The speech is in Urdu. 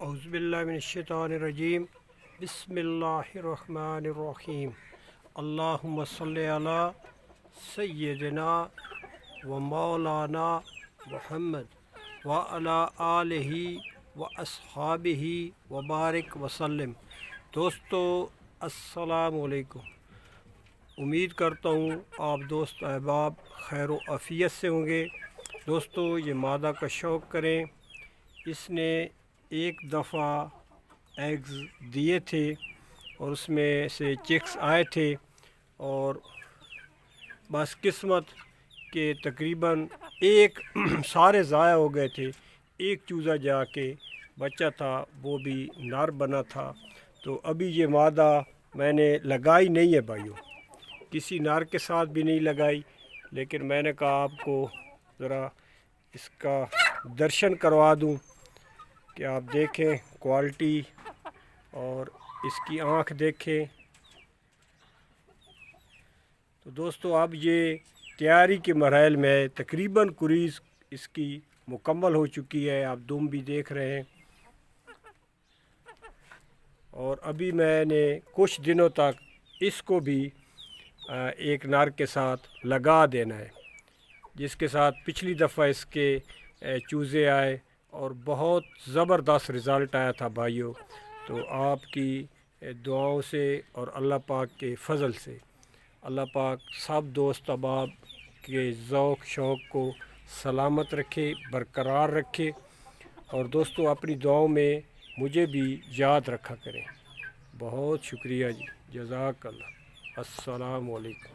اعوذ باللہ من الشیطان الرجیم بسم اللہ الرحمن الرحیم اللہم صلی علی سیدنا و مولانا محمد وعلی آلہ و اصحابہ وبارک وسلم۔ دوستو السلام علیکم۔ امید کرتا ہوں آپ دوست احباب خیر و عافیت سے ہوں گے۔ دوستو یہ مادہ کا شوق کریں، اس نے ایک دفعہ ایگز دیے تھے اور اس میں سے چکس آئے تھے، اور بس قسمت کہ تقریباً ایک سارے ضائع ہو گئے تھے۔ ایک چوزا جا کے بچہ تھا، وہ بھی نر بنا تھا۔ تو ابھی یہ مادہ میں نے لگائی نہیں ہے بھائیوں، کسی نر کے ساتھ بھی نہیں لگائی، لیکن میں نے کہا آپ کو ذرا اس کا درشن کروا دوں کہ آپ دیکھیں کوالٹی اور اس کی آنکھ دیکھیں۔ تو دوستو اب یہ تیاری کے مراحل میں تقریباً کریز اس کی مکمل ہو چکی ہے، آپ دم بھی دیکھ رہے ہیں، اور ابھی میں نے کچھ دنوں تک اس کو بھی ایک نر کے ساتھ لگا دینا ہے، جس کے ساتھ پچھلی دفعہ اس کے چوزے آئے اور بہت زبردست رزلٹ آیا تھا بھائیوں۔ تو آپ کی دعاؤں سے اور اللہ پاک کے فضل سے اللہ پاک سب دوست احباب کے ذوق شوق کو سلامت رکھے، برقرار رکھے، اور دوستو اپنی دعاؤں میں مجھے بھی یاد رکھا کریں۔ بہت شکریہ جی، جزاک اللہ۔ السلام علیکم۔